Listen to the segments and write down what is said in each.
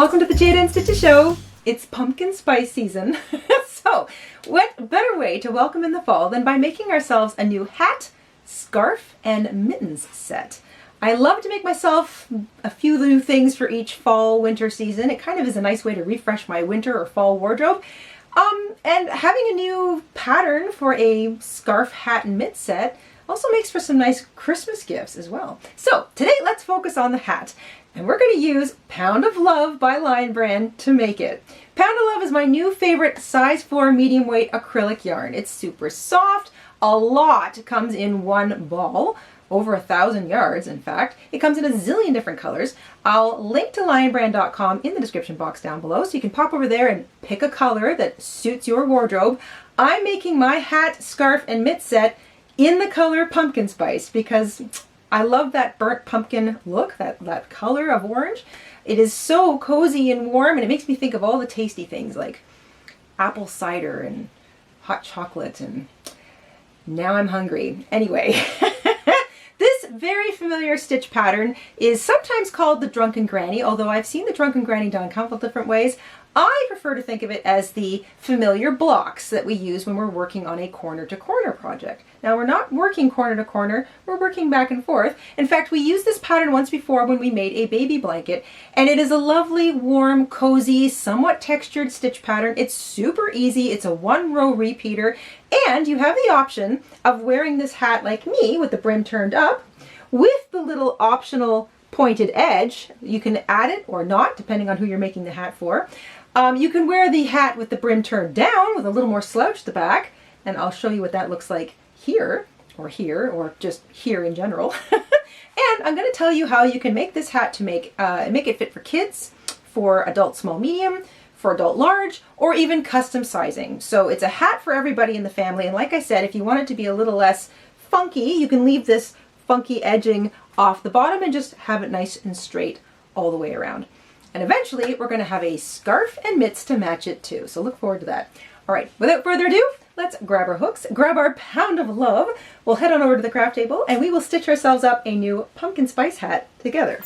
Welcome to the Jayda and Stitches show. It's pumpkin spice season. So what better way to welcome in the fall than by making ourselves a new hat, scarf, and mittens set. I love to make myself a few new things for each fall winter season. It kind of is a nice way to refresh my winter or fall wardrobe. And having a new pattern for a scarf, hat, and mitt set also makes for some nice Christmas gifts as well. So today let's focus on the hat. And we're going to use Pound of Love by Lion Brand to make it. Pound of Love is my new favorite size 4 medium weight acrylic yarn. It's super soft. A lot comes in one ball. Over 1,000 yards, in fact. It comes in a zillion different colors. I'll link to lionbrand.com in the description box down below, so you can pop over there and pick a color that suits your wardrobe. I'm making my hat, scarf, and mitt set in the color pumpkin spice because I love that burnt pumpkin look, that color of orange. It is so cozy and warm, and it makes me think of all the tasty things like apple cider and hot chocolate, and now I'm hungry. Anyway. This very familiar stitch pattern is sometimes called the Drunken Granny, although I've seen the Drunken Granny done a couple different ways. I prefer to think of it as the familiar blocks that we use when we're working on a corner-to-corner project. Now, we're not working corner-to-corner, we're working back and forth. In fact, we used this pattern once before when we made a baby blanket, and it is a lovely, warm, cozy, somewhat textured stitch pattern. It's super easy, it's a one-row repeater, and you have the option of wearing this hat like me with the brim turned up with the little optional pointed edge. You can add it or not, depending on who you're making the hat for. You can wear the hat with the brim turned down with a little more slouch at the back, and I'll show you what that looks like here, or just here in general. And I'm going to tell you how you can make this hat to make it fit for kids, for adult small medium, for adult large, or even custom sizing. So it's a hat for everybody in the family, and like I said, if you want it to be a little less funky, you can leave this funky edging off the bottom and just have it nice and straight all the way around. And eventually we're going to have a scarf and mitts to match it too, so look forward to that. All right, without further ado, let's grab our hooks, grab our Pound of Love, we'll head on over to the craft table, and we will stitch ourselves up a new pumpkin spice hat together.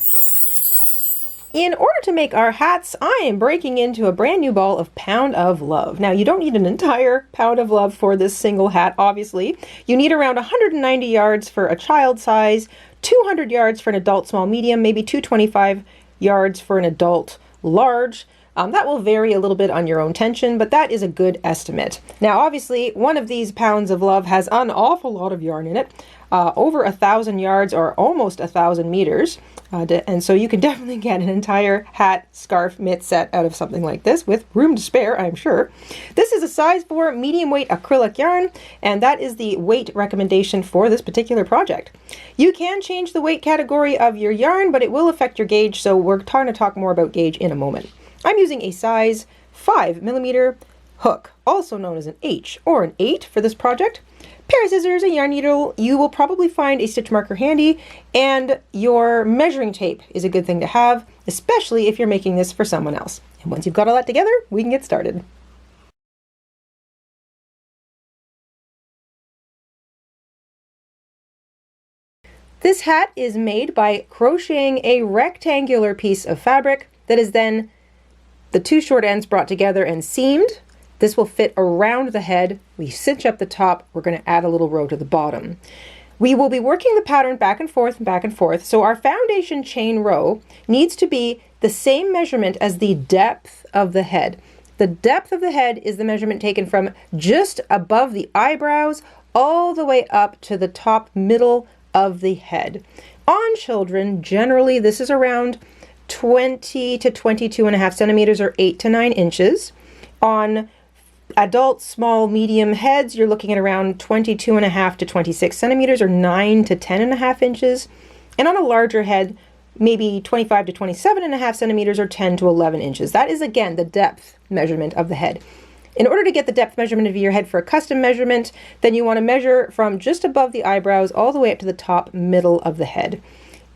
In order to make our hats, I am breaking into a brand new ball of Pound of Love. Now, you don't need an entire Pound of Love for this single hat, obviously. You need around 190 yards for a child size, 200 yards for an adult small medium, maybe 225 yards for an adult large. That will vary a little bit on your own tension, but that is a good estimate. Now, obviously, one of these Pounds of Love has an awful lot of yarn in it, over 1,000 yards or almost 1,000 meters. And so you can definitely get an entire hat, scarf, mitt set out of something like this with room to spare, I'm sure. This is a size 4 medium weight acrylic yarn, and that is the weight recommendation for this particular project. You can change the weight category of your yarn, but it will affect your gauge, so we're going to talk more about gauge in a moment. I'm using a size 5mm hook, also known as an H or an 8 for this project. Pair of scissors, a yarn needle, you will probably find a stitch marker handy, and your measuring tape is a good thing to have, especially if you're making this for someone else. And once you've got all that together, we can get started. This hat is made by crocheting a rectangular piece of fabric that is then the two short ends brought together and seamed. This will fit around the head. We cinch up the top. We're going to add a little row to the bottom. We will be working the pattern back and forth, so our foundation chain row needs to be the same measurement as the depth of the head. The depth of the head is the measurement taken from just above the eyebrows all the way up to the top middle of the head. On children, generally this is around 20 to 22.5 centimeters or 8 to 9 inches. On adult small medium heads, you're looking at around 22.5 to 26 centimeters or 9 to 10.5 inches. And on a larger head, maybe 25 to 27.5 centimeters or 10 to 11 inches. That is, again, the depth measurement of the head. In order to get the depth measurement of your head for a custom measurement, then you want to measure from just above the eyebrows all the way up to the top middle of the head.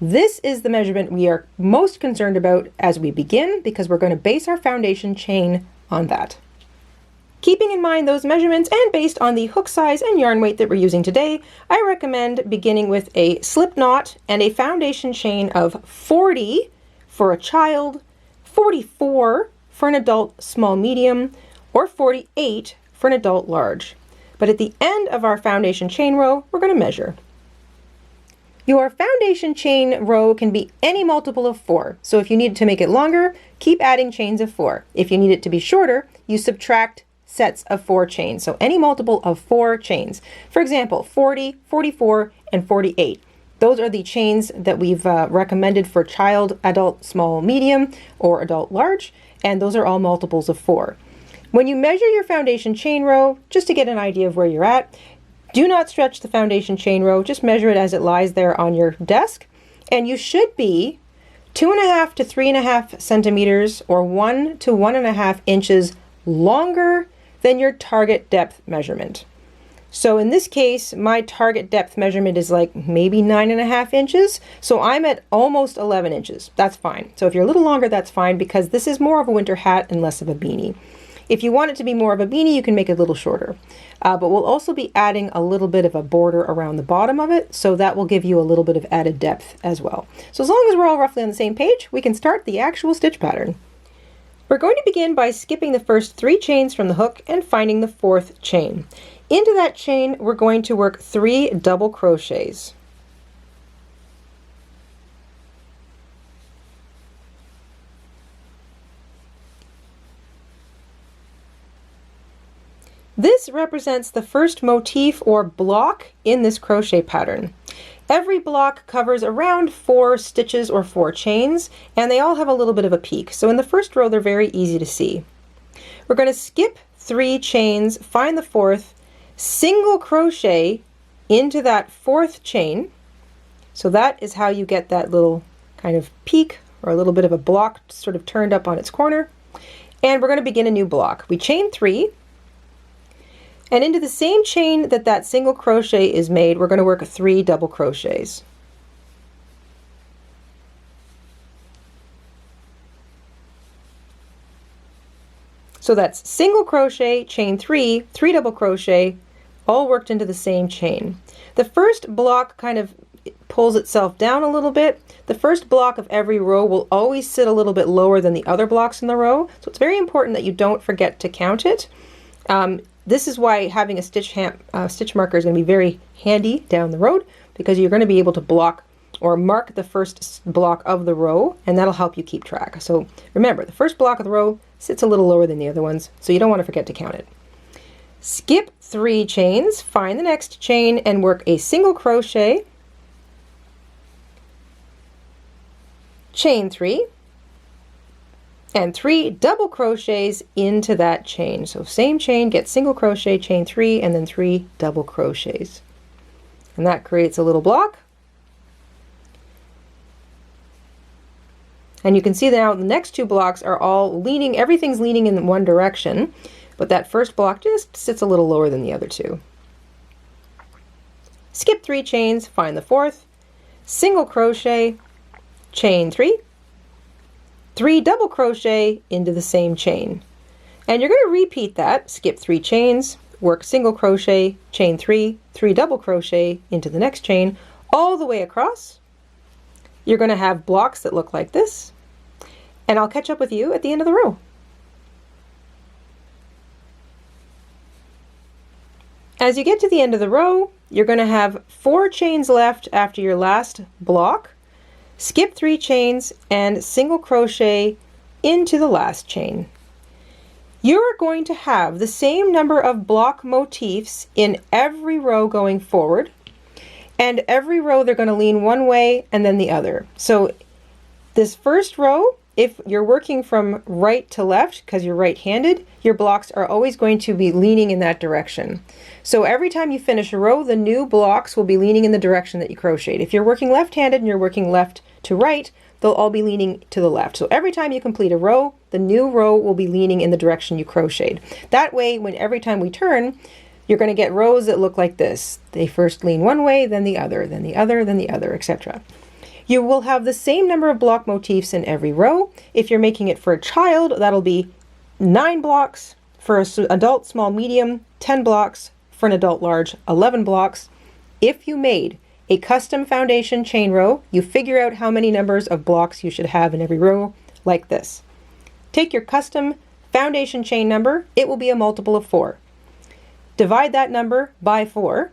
This is the measurement we are most concerned about as we begin, because we're going to base our foundation chain on that. Keeping in mind those measurements and based on the hook size and yarn weight that we're using today, I recommend beginning with a slip knot and a foundation chain of 40 for a child, 44 for an adult small medium, or 48 for an adult large. But at the end of our foundation chain row, we're going to measure. Your foundation chain row can be any multiple of 4. So if you need to make it longer, keep adding chains of 4. If you need it to be shorter, you subtract sets of 4 chains. So any multiple of 4 chains. For example, 40, 44, and 48. Those are the chains that we've recommended for child, adult, small, medium, or adult large, and those are all multiples of 4. When you measure your foundation chain row, just to get an idea of where you're at, do not stretch the foundation chain row, just measure it as it lies there on your desk, and you should be 2.5 to 3.5 centimeters or 1 to 1.5 inches longer than your target depth measurement. So in this case, my target depth measurement is like maybe 9.5 inches. So I'm at almost 11 inches. That's fine. So if you're a little longer, that's fine, because this is more of a winter hat and less of a beanie. If you want it to be more of a beanie, you can make it a little shorter. But we'll also be adding a little bit of a border around the bottom of it, so that will give you a little bit of added depth as well. So as long as we're all roughly on the same page, we can start the actual stitch pattern. We're going to begin by skipping the first 3 chains from the hook and finding the 4th chain. Into that chain, we're going to work 3 double crochets. This represents the first motif or block in this crochet pattern. Every block covers around 4 stitches or 4 chains, and they all have a little bit of a peak. So in the first row, they're very easy to see. We're going to skip 3 chains, find the 4th, single crochet into that 4th chain. So that is how you get that little kind of peak or a little bit of a block sort of turned up on its corner. And we're going to begin a new block. We chain 3. And into the same chain that that single crochet is made, we're going to work 3 double crochets. So that's single crochet, chain 3, 3 double crochet, all worked into the same chain. The first block kind of pulls itself down a little bit. The first block of every row will always sit a little bit lower than the other blocks in the row. So it's very important that you don't forget to count it. This is why having a stitch marker is going to be very handy down the road, because you're going to be able to block or mark the first block of the row, and that'll help you keep track. So remember, the first block of the row sits a little lower than the other ones, so you don't want to forget to count it. Skip 3 chains, find the next chain, and work a single crochet, chain 3, and 3 double crochets into that chain. So same chain, get single crochet, chain 3, and then 3 double crochets. And that creates a little block. And you can see now the next 2 blocks are all leaning, everything's leaning in one direction, but that first block just sits a little lower than the other 2. Skip 3 chains, find the 4th, single crochet, chain 3, 3 double crochet into the same chain. And you're going to repeat that, skip 3 chains, work single crochet, chain 3, 3 double crochet into the next chain, all the way across. You're going to have blocks that look like this, and I'll catch up with you at the end of the row. As you get to the end of the row, you're going to have 4 chains left after your last block. Skip 3 chains and single crochet into the last chain. You're going to have the same number of block motifs in every row going forward, and every row they're going to lean one way and then the other. So this first row, if you're working from right to left because you're right-handed, your blocks are always going to be leaning in that direction. So every time you finish a row, the new blocks will be leaning in the direction that you crocheted. If you're working left-handed and you're working left to right, they'll all be leaning to the left. So every time you complete a row, the new row will be leaning in the direction you crocheted. That way, when every time we turn, you're going to get rows that look like this. They first lean one way, then the other, then the other, then the other, etc. You will have the same number of block motifs in every row. If you're making it for a child, that'll be 9 blocks. For an adult small medium, 10 blocks. For an adult large, 11 blocks. If you made a custom foundation chain row, you figure out how many numbers of blocks you should have in every row, like this. take your custom foundation chain number, it will be a multiple of 4. Divide that number by 4,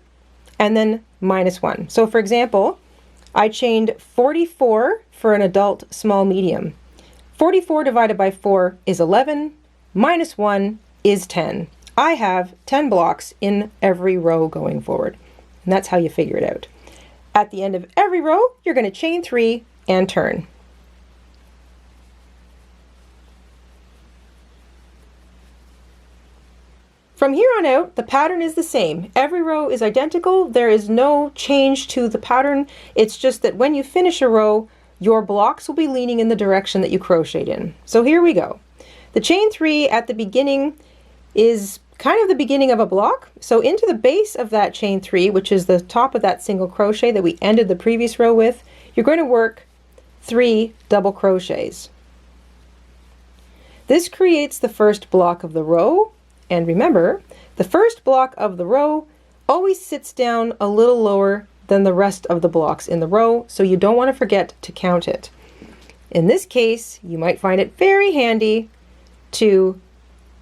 and then minus 1. So for example, I chained 44 for an adult small medium. 44 divided by 4 is 11, minus 1 is 10. I have 10 blocks in every row going forward. And that's how you figure it out. At the end of every row, you're going to chain 3 and turn. From here on out, the pattern is the same. Every row is identical. There is no change to the pattern. It's just that when you finish a row, your blocks will be leaning in the direction that you crocheted in. So here we go. The chain 3 at the beginning is kind of the beginning of a block. So into the base of that chain 3, which is the top of that single crochet that we ended the previous row with, you're going to work 3 double crochets. This creates the first block of the row. And remember, the first block of the row always sits down a little lower than the rest of the blocks in the row, so you don't want to forget to count it. In this case, you might find it very handy to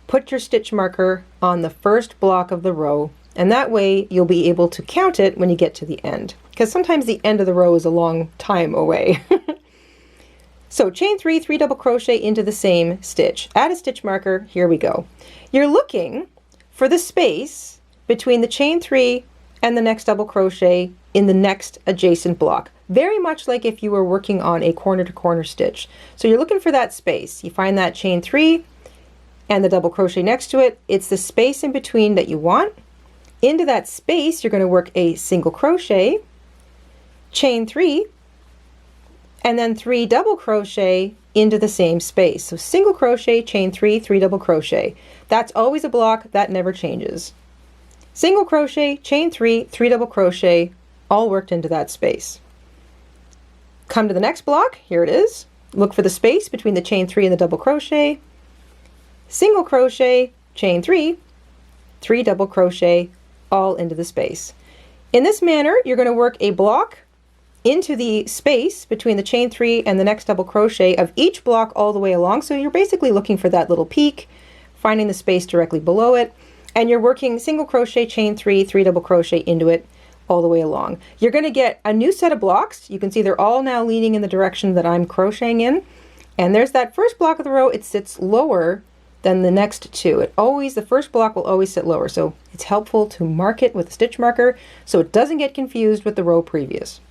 put your stitch marker on the first block of the row, and that way you'll be able to count it when you get to the end, because sometimes the end of the row is a long time away. So chain 3, 3 double crochet into the same stitch. Add a stitch marker, here we go. You're looking for the space between the chain 3 and the next double crochet in the next adjacent block. Very much like if you were working on a corner to corner stitch. So you're looking for that space. You find that chain 3 and the double crochet next to it. It's the space in between that you want. Into that space, you're going to work a single crochet, chain 3, and then 3 double crochet into the same space. So single crochet, chain 3, 3 double crochet. That's always a block, that never changes. Single crochet, chain 3, 3 double crochet, all worked into that space. Come to the next block, here it is. Look for the space between the chain 3 and the double crochet. Single crochet, chain 3, 3 double crochet, all into the space. In this manner, you're going to work a block into the space between the chain 3 and the next double crochet of each block all the way along. So you're basically looking for that little peak, finding the space directly below it, and you're working single crochet, chain 3, 3 double crochet into it all the way along. You're going to get a new set of blocks. You can see they're all now leaning in the direction that I'm crocheting in. And there's that first block of the row. It sits lower than the next two. The first block will always sit lower. So it's helpful to mark it with a stitch marker so it doesn't get confused with the row previous.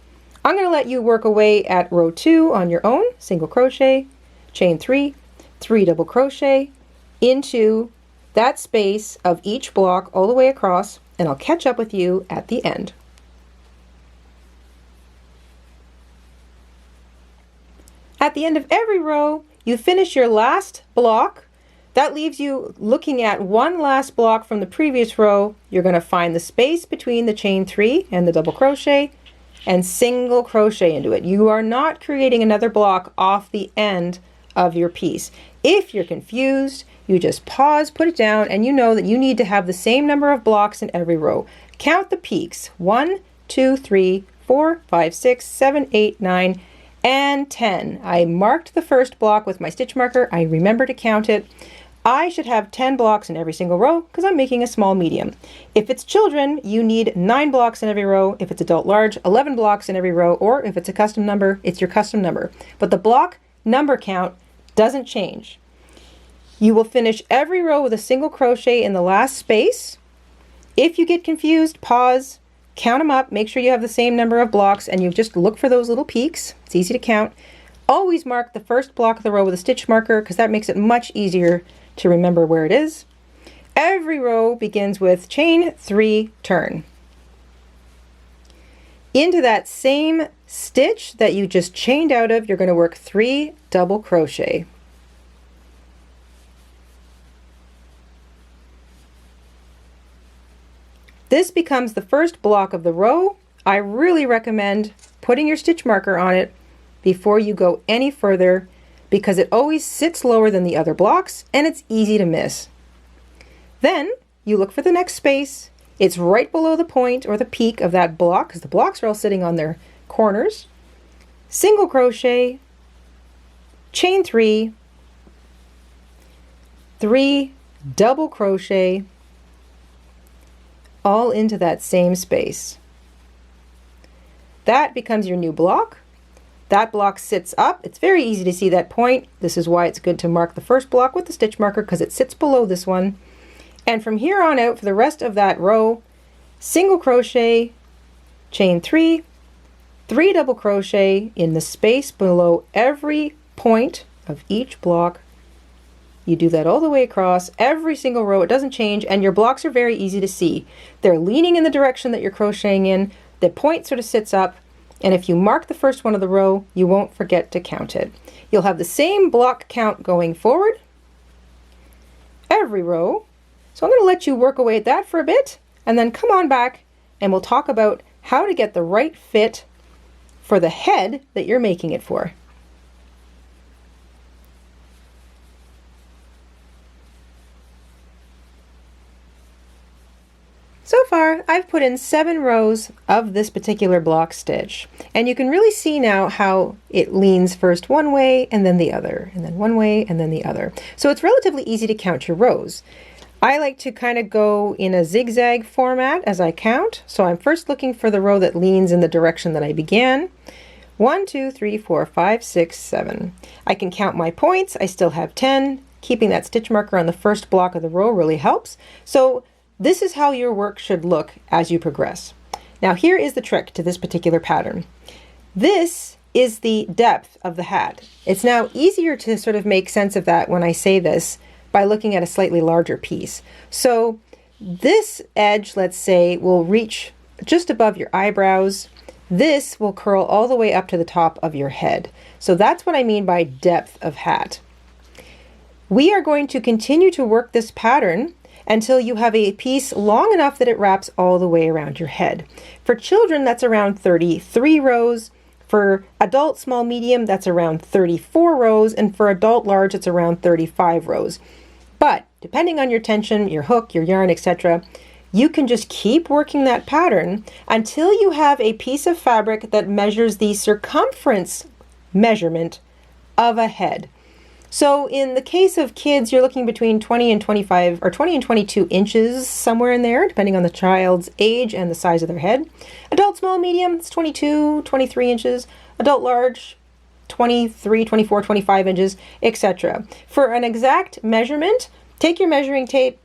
I'm going to let you work away at row 2 on your own. Single crochet, chain 3, 3 double crochet into that space of each block all the way across, and I'll catch up with you at the end. At the end of every row, you finish your last block. That leaves you looking at one last block from the previous row. You're going to find the space between the chain 3 and the double crochet and single crochet into it. You are not creating another block off the end of your piece. If you're confused, you just pause, put it down, and you know that you need to have the same number of blocks in every row. Count the peaks. 1, 2, 3, 4, 5, 6, 7, 8, 9, and 10. I marked the first block with my stitch marker. I remember to count it. I should have 10 blocks in every single row because I'm making a small medium. If it's children, you need 9 blocks in every row. If it's adult large, 11 blocks in every row, or if it's a custom number, it's your custom number. But the block number count doesn't change. You will finish every row with a single crochet in the last space. If you get confused, pause, count them up, make sure you have the same number of blocks, and you just look for those little peaks. It's easy to count. Always mark the first block of the row with a stitch marker because that makes it much easier to remember where it is. Every row begins with chain 3, turn. Into that same stitch that you just chained out of, you're going to work 3 double crochet. This becomes the first block of the row. I really recommend putting your stitch marker on it before you go any further because it always sits lower than the other blocks and it's easy to miss. Then you look for the next space. It's right below the point or the peak of that block because the blocks are all sitting on their corners. Single crochet, chain 3, 3 double crochet all into that same space. That becomes your new block. That block sits up. It's very easy to see that point. This is why it's good to mark the first block with the stitch marker, because it sits below this one. And from here on out, for the rest of that row, single crochet, chain 3, 3 double crochet in the space below every point of each block. You do that all the way across every single row. It doesn't change, and your blocks are very easy to see. They're leaning in the direction that you're crocheting in. The point sort of sits up, and if you mark the first one of the row, you won't forget to count it. You'll have the same block count going forward every row. So I'm going to let you work away at that for a bit, and then come on back and we'll talk about how to get the right fit for the head that you're making it for. So far, I've put in 7 rows of this particular block stitch, and you can really see now how it leans first one way and then the other, and then one way and then the other. So it's relatively easy to count your rows. I like to kind of go in a zigzag format as I count. So I'm first looking for the row that leans in the direction that I began. 1, 2, 3, 4, 5, 6, 7. I can count my points. I still have 10. Keeping that stitch marker on the first block of the row really helps. So this is how your work should look as you progress. Now here is the trick to this particular pattern. This is the depth of the hat. It's now easier to sort of make sense of that when I say this by looking at a slightly larger piece. So this edge, let's say, will reach just above your eyebrows. This will curl all the way up to the top of your head. So that's what I mean by depth of hat. We are going to continue to work this pattern until you have a piece long enough that it wraps all the way around your head. For children, that's around 33 rows. For adult small medium, that's around 34 rows. And for adult large, it's around 35 rows. But depending on your tension, your hook, your yarn, etc., you can just keep working that pattern until you have a piece of fabric that measures the circumference measurement of a head. So in the case of kids, you're looking between 20 and 25 or 20 and 22 inches, somewhere in there, depending on the child's age and the size of their head. Adult small medium, it's 22, 23 inches. Adult large, 23, 24, 25 inches, etc. For an exact measurement, take your measuring tape,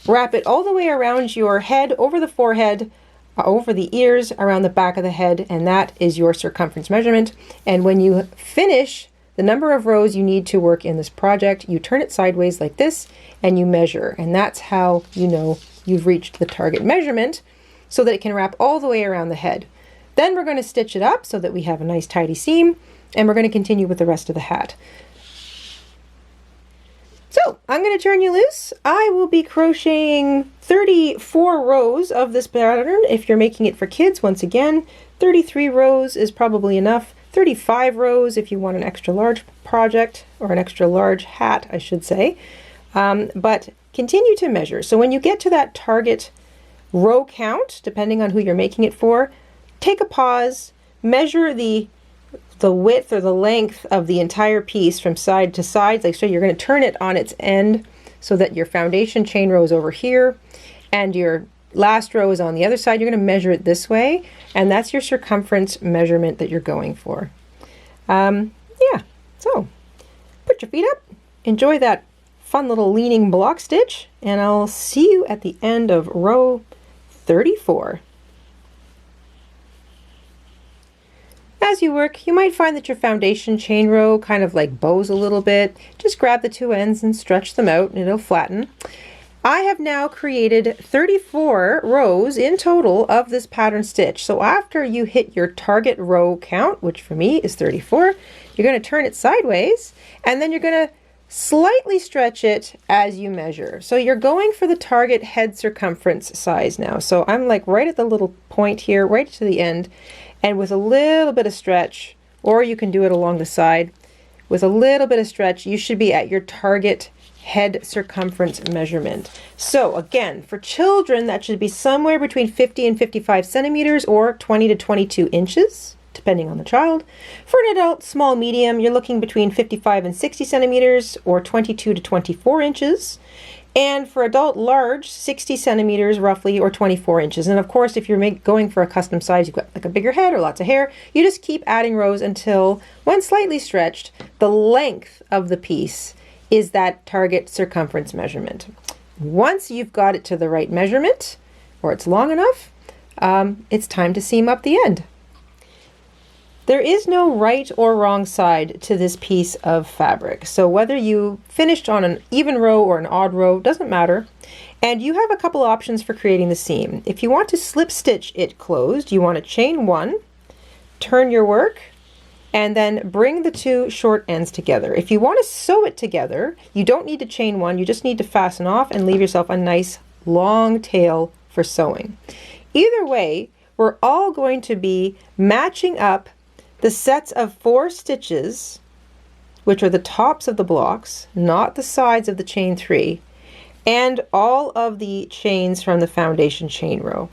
wrap it all the way around your head, over the forehead, over the ears, around the back of the head, and that is your circumference measurement. And when you finish the number of rows you need to work in this project, you turn it sideways like this and you measure, and that's how you know you've reached the target measurement so that it can wrap all the way around the head. Then we're going to stitch it up so that we have a nice tidy seam, and we're going to continue with the rest of the hat. So I'm going to turn you loose. I will be crocheting 34 rows of this pattern. If you're making it for kids, once again, 33 rows is probably enough. 35 rows if you want an extra large project, or an extra large hat, I should say. But continue to measure. So when you get to that target row count, depending on who you're making it for, take a pause, measure the width or the length of the entire piece from side to side. Like so, you're going to turn it on its end so that your foundation chain row is over here and your last row is on the other side. You're going to measure it this way, and that's your circumference measurement that you're going for. Yeah, so put your feet up, enjoy that fun little leaning block stitch, and I'll see you at the end of row 34. As you work, you might find that your foundation chain row kind of like bows a little bit. Just grab the two ends and stretch them out and it'll flatten. I have now created 34 rows in total of this pattern stitch. So after you hit your target row count, which for me is 34, you're going to turn it sideways, and then you're going to slightly stretch it as you measure. So you're going for the target head circumference size now. So I'm like right at the little point here, right to the end, and with a little bit of stretch, or you can do it along the side, with a little bit of stretch, you should be at your target head circumference measurement. So again, for children, that should be somewhere between 50 and 55 centimeters, or 20 to 22 inches, depending on the child. For an adult, small, medium, you're looking between 55 and 60 centimeters or 22 to 24 inches. And for adult large, 60 centimeters roughly, or 24 inches. And of course, if you're going for a custom size, you've got like a bigger head or lots of hair, you just keep adding rows until, when slightly stretched, the length of the piece is that target circumference measurement. Once you've got it to the right measurement, or it's long enough, it's time to seam up the end. There is no right or wrong side to this piece of fabric. So whether you finished on an even row or an odd row, doesn't matter. And you have a couple options for creating the seam. If you want to slip stitch it closed, you want to chain one, turn your work, and then bring the two short ends together. If you want to sew it together, you don't need to chain one, you just need to fasten off and leave yourself a nice long tail for sewing. Either way, we're all going to be matching up the sets of 4 stitches, which are the tops of the blocks, not the sides of the chain 3, and all of the chains from the foundation chain row.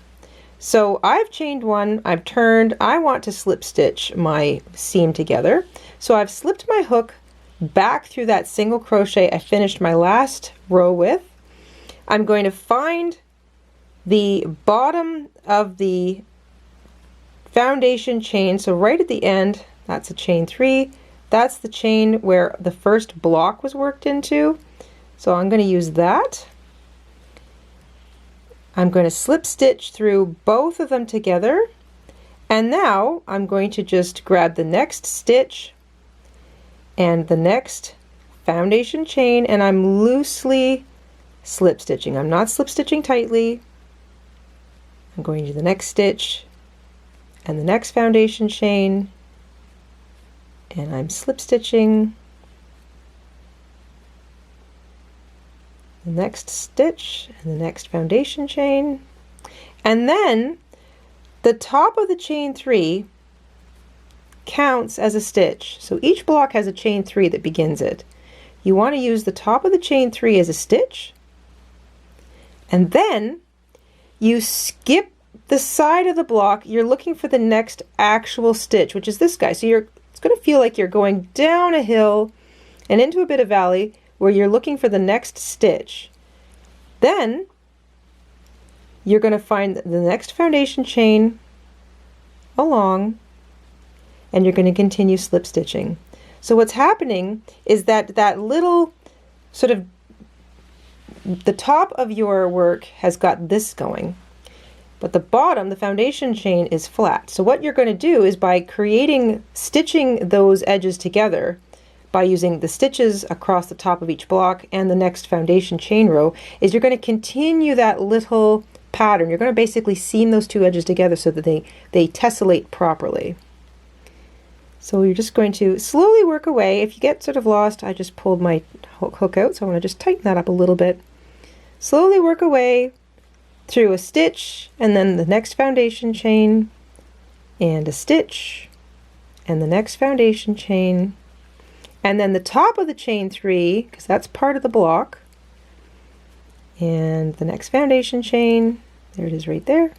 So I've chained one, I've turned, I want to slip stitch my seam together. So I've slipped my hook back through that single crochet I finished my last row with. I'm going to find the bottom of the foundation chain, so right at the end, that's a chain 3, that's the chain where the first block was worked into, so I'm going to use that. I'm going to slip stitch through both of them together, and now I'm going to just grab the next stitch and the next foundation chain, and I'm loosely slip stitching. I'm not slip stitching tightly. I'm going to the next stitch and the next foundation chain, and I'm slip stitching the next stitch and the next foundation chain, and then the top of the chain 3 counts as a stitch. So each block has a chain 3 that begins it. You want to use the top of the chain 3 as a stitch, and then you skip the side of the block. You're looking for the next actual stitch, which is this guy. So it's going to feel like you're going down a hill and into a bit of valley where you're looking for the next stitch. Then you're going to find the next foundation chain along, and you're going to continue slip stitching. So what's happening is that that little sort of, the top of your work has got this going, but the bottom, the foundation chain, is flat. So what you're going to do is, by stitching those edges together, by using the stitches across the top of each block and the next foundation chain row, is you're going to continue that little pattern. You're going to basically seam those two edges together so that they tessellate properly. So you're just going to slowly work away. If you get sort of lost, I just pulled my hook out, so I want to just tighten that up a little bit. Slowly work away through a stitch, and then the next foundation chain, and a stitch, and the next foundation chain, and then the top of the chain 3, because that's part of the block, and the next foundation chain. There it is right there.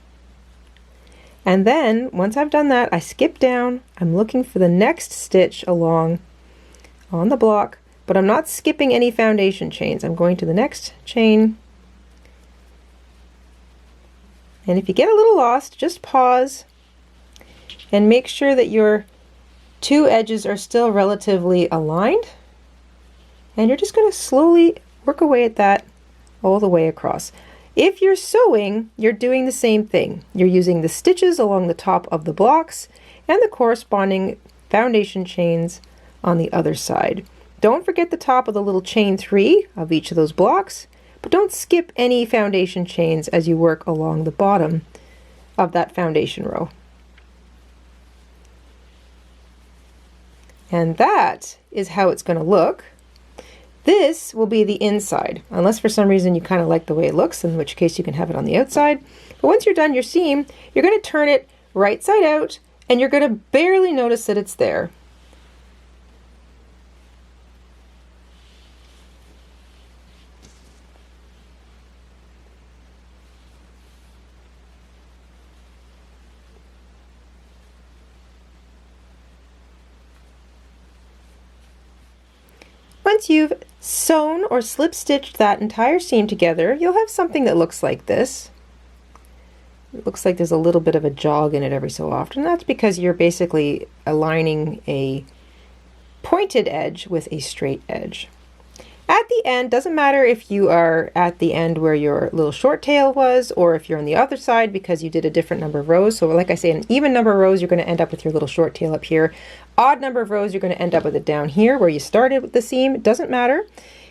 And then once I've done that, I skip down. I'm looking for the next stitch along on the block, but I'm not skipping any foundation chains. I'm going to the next chain. And if you get a little lost, just pause and make sure that your two edges are still relatively aligned. And you're just going to slowly work away at that all the way across. If you're sewing, you're doing the same thing. You're using the stitches along the top of the blocks and the corresponding foundation chains on the other side. Don't forget the top of the little chain 3 of each of those blocks, but don't skip any foundation chains as you work along the bottom of that foundation row. And that is how it's going to look. This will be the inside, unless for some reason you kind of like the way it looks, in which case you can have it on the outside. But once you're done your seam, you're going to turn it right side out, and you're going to barely notice that it's there. Once you've sewn or slip stitched that entire seam together, you'll have something that looks like this. It looks like there's a little bit of a jog in it every so often. That's because you're basically aligning a pointed edge with a straight edge. At the end, doesn't matter if you are at the end where your little short tail was, or if you're on the other side because you did a different number of rows. So like I say, an even number of rows, you're going to end up with your little short tail up here. Odd number of rows, you're going to end up with it down here where you started with the seam. It doesn't matter.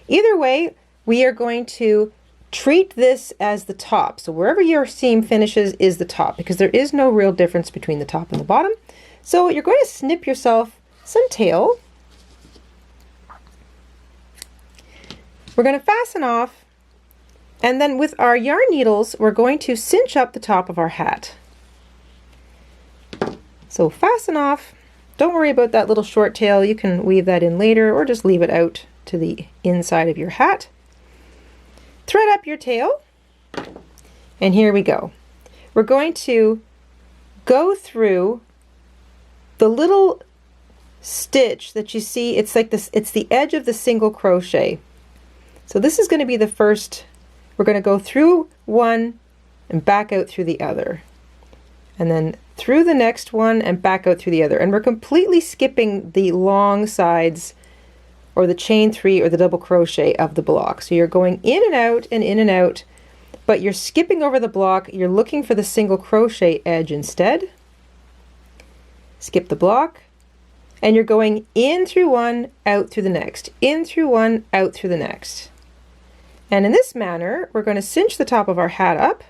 Either way, we are going to treat this as the top. So wherever your seam finishes is the top, because there is no real difference between the top and the bottom. So you're going to snip yourself some tail. We're going to fasten off, and then with our yarn needles, we're going to cinch up the top of our hat. So fasten off. Don't worry about that little short tail. You can weave that in later or just leave it out to the inside of your hat. Thread up your tail, and here we go. We're going to go through the little stitch that you see. It's like this, it's the edge of the single crochet. So this is going to be the first. We're going to go through one and back out through the other, and then through the next one and back out through the other. And we're completely skipping the long sides or the chain 3 or the double crochet of the block. So you're going in and out and in and out, but you're skipping over the block. You're looking for the single crochet edge instead. Skip the block, and you're going in through one, out through the next, in through one, out through the next. And in this manner, we're going to cinch the top of our hat up.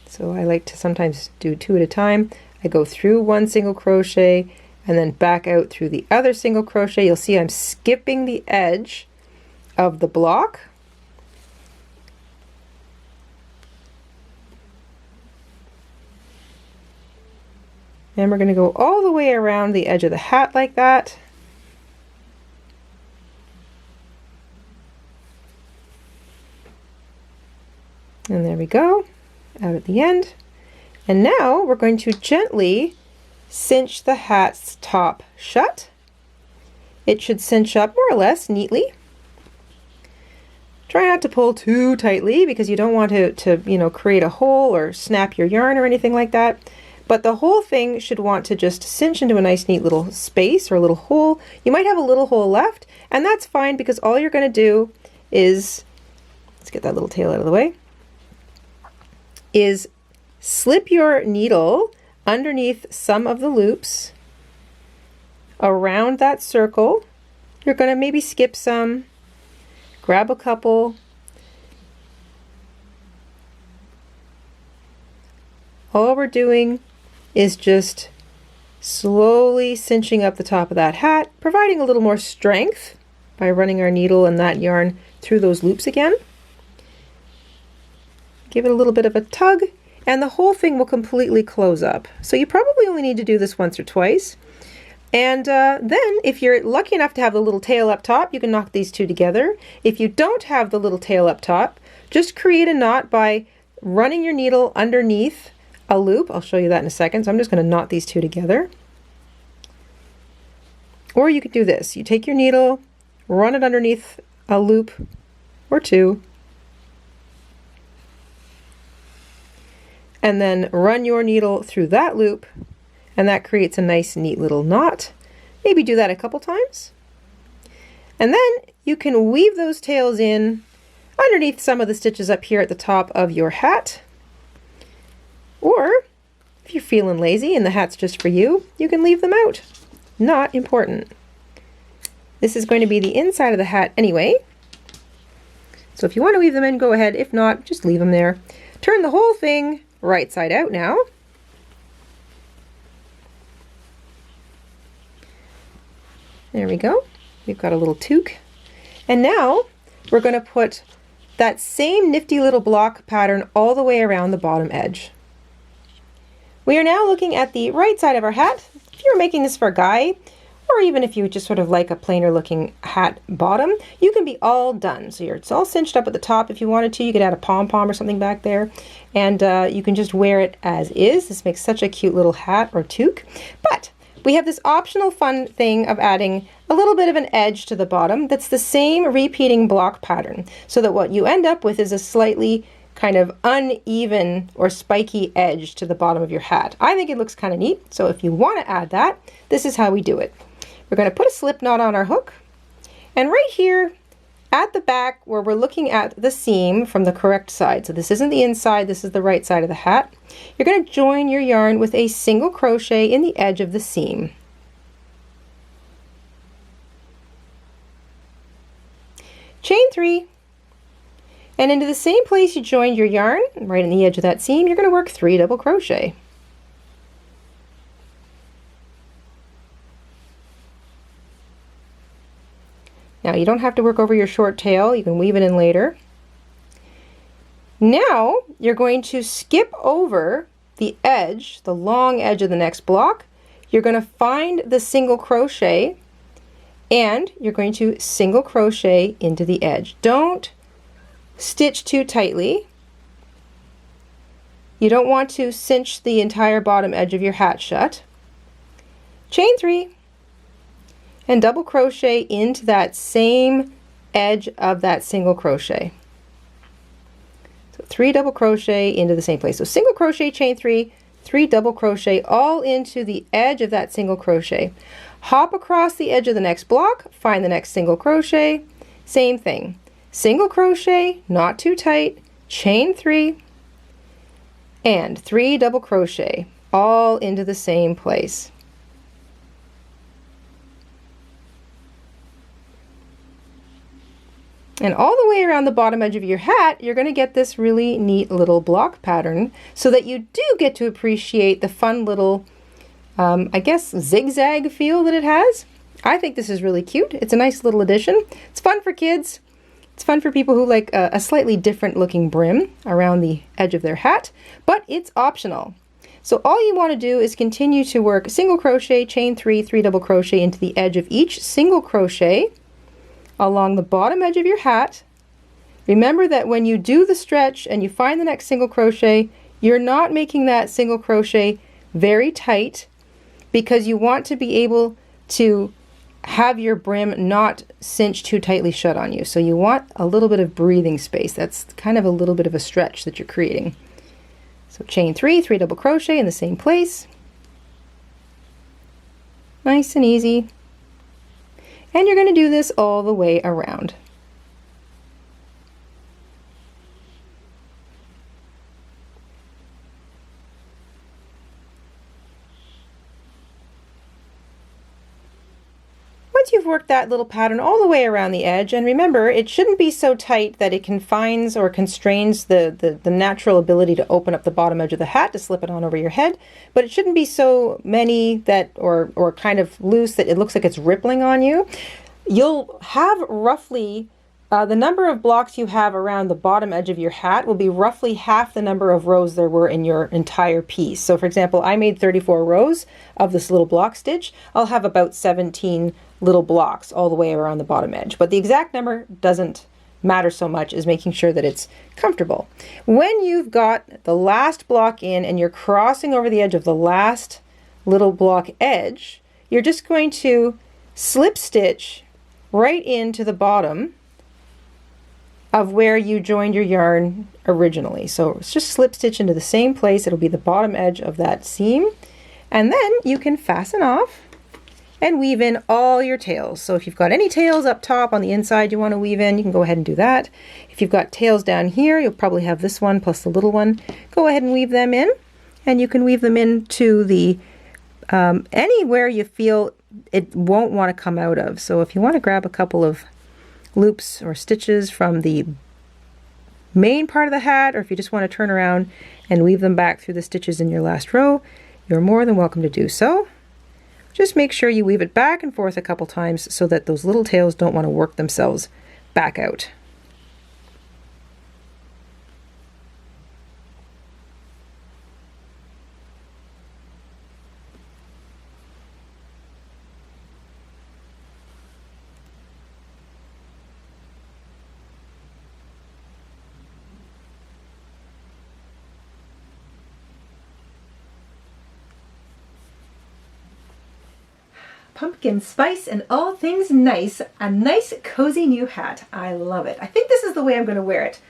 So I like to sometimes do 2 at a time. I go through one single crochet and then back out through the other single crochet. You'll see I'm skipping the edge of the block. And we're going to go all the way around the edge of the hat like that. And there we go, out at the end. And now we're going to gently cinch the hat's top shut. It should cinch up more or less neatly. Try not to pull too tightly because you don't want to create a hole or snap your yarn or anything like that. But the whole thing should want to just cinch into a nice neat little space or a little hole. You might have a little hole left, and that's fine because all you're going to do is, let's get that little tail out of the way, is slip your needle underneath some of the loops around that circle. You're going to maybe skip some, grab a couple. All we're doing is just slowly cinching up the top of that hat, providing a little more strength by running our needle and that yarn through those loops again. Give it a little bit of a tug, and the whole thing will completely close up. So you probably only need to do this once or twice. And then if you're lucky enough to have the little tail up top, you can knock these two together. If you don't have the little tail up top, just create a knot by running your needle underneath a loop. I'll show you that in a second. So I'm just going to knot these two together. Or you could do this. You take your needle, run it underneath a loop or two, and then run your needle through that loop, and that creates a nice neat little knot. Maybe do that a couple times. And then you can weave those tails in underneath some of the stitches up here at the top of your hat. Or if you're feeling lazy and the hat's just for you, you can leave them out. Not important. This is going to be the inside of the hat anyway. So if you want to weave them in, go ahead. If not, just leave them there. Turn the whole thing right side out now. There we go. We've got a little toque. And now we're going to put that same nifty little block pattern all the way around the bottom edge. We are now looking at the right side of our hat. If you're making this for a guy, or even if you just sort of like a plainer looking hat bottom, you can be all done. So it's all cinched up at the top. If you wanted to, you could add a pom-pom or something back there, and you can just wear it as is. This makes such a cute little hat or toque. But we have this optional fun thing of adding a little bit of an edge to the bottom that's the same repeating block pattern, so that what you end up with is a slightly kind of uneven or spiky edge to the bottom of your hat. I think it looks kind of neat, so if you want to add that, this is how we do it. We're going to put a slip knot on our hook, and right here at the back where we're looking at the seam from the correct side, so this isn't the inside, this is the right side of the hat, you're going to join your yarn with a single crochet in the edge of the seam. Chain 3, and into the same place you joined your yarn, right in the edge of that seam, you're going to work 3 double crochet. Now you don't have to work over your short tail, you can weave it in later. Now you're going to skip over the edge, the long edge of the next block. You're going to find the single crochet and you're going to single crochet into the edge. Don't stitch too tightly. You don't want to cinch the entire bottom edge of your hat shut. Chain 3 and double crochet into that same edge of that single crochet. So 3 double crochet into the same place. So single crochet, chain 3, 3 double crochet all into the edge of that single crochet. Hop across the edge of the next block, find the next single crochet, same thing. Single crochet, not too tight, chain 3, and 3 double crochet all into the same place. And all the way around the bottom edge of your hat, you're going to get this really neat little block pattern so that you do get to appreciate the fun little, I guess, zigzag feel that it has. I think this is really cute. It's a nice little addition. It's fun for kids. It's fun for people who like a slightly different looking brim around the edge of their hat, but it's optional. So all you want to do is continue to work single crochet, chain 3, 3 double crochet into the edge of each single crochet along the bottom edge of your hat. Remember that when you do the stretch and you find the next single crochet, you're not making that single crochet very tight because you want to be able to have your brim not cinch too tightly shut on you. So you want a little bit of breathing space. That's kind of a little bit of a stretch that you're creating. So chain 3, 3 double crochet in the same place. Nice and easy. And you're going to do this all the way around. Once you've worked that little pattern all the way around the edge, and remember, it shouldn't be so tight that it confines or constrains the natural ability to open up the bottom edge of the hat to slip it on over your head, but it shouldn't be so many that or kind of loose that it looks like it's rippling on you. You'll have roughly the number of blocks you have around the bottom edge of your hat will be roughly half the number of rows there were in your entire piece. So for example, I made 34 rows of this little block stitch. I'll have about 17 little blocks all the way around the bottom edge, but the exact number doesn't matter so much as making sure that it's comfortable. When you've got the last block in and you're crossing over the edge of the last little block edge, you're just going to slip stitch right into the bottom of where you joined your yarn originally. So it's just slip stitch into the same place. It'll be the bottom edge of that seam, and then you can fasten off and weave in all your tails. So if you've got any tails up top on the inside you want to weave in, you can go ahead and do that. If you've got tails down here, you'll probably have this one plus the little one. Go ahead and weave them in, and you can weave them into the anywhere you feel it won't want to come out of. So if you want to grab a couple of loops or stitches from the main part of the hat, or if you just want to turn around and weave them back through the stitches in your last row, you're more than welcome to do so. Just make sure you weave it back and forth a couple times so that those little tails don't want to work themselves back out. pumpkin spice and all things nice. A nice cozy new hat. I love it. I think this is the way I'm going to wear it.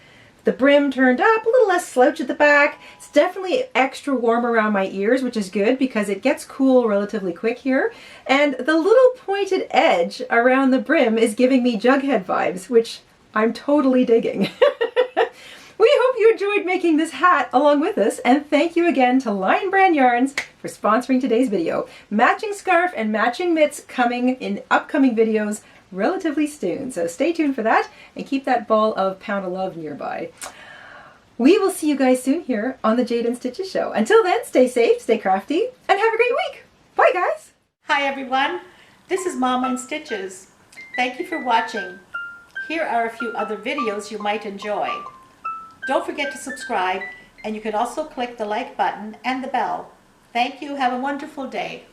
The brim turned up, a little less slouch at the back. It's definitely extra warm around my ears, which is good because it gets cool relatively quick here. And the little pointed edge around the brim is giving me Jughead vibes, which I'm totally digging. We hope you enjoyed making this hat along with us, and thank you again to Lion Brand Yarns for sponsoring today's video. Matching scarf and matching mitts coming in upcoming videos relatively soon, so stay tuned for that and keep that ball of Pound of Love nearby. We will see you guys soon here on the Jayda and Stitches show. Until then, stay safe, stay crafty, and have a great week. Bye guys! Hi everyone, this is Mama in Stitches. Thank you for watching. Here are a few other videos you might enjoy. Don't forget to subscribe, and you can also click the like button and the bell. Thank you. Have a wonderful day.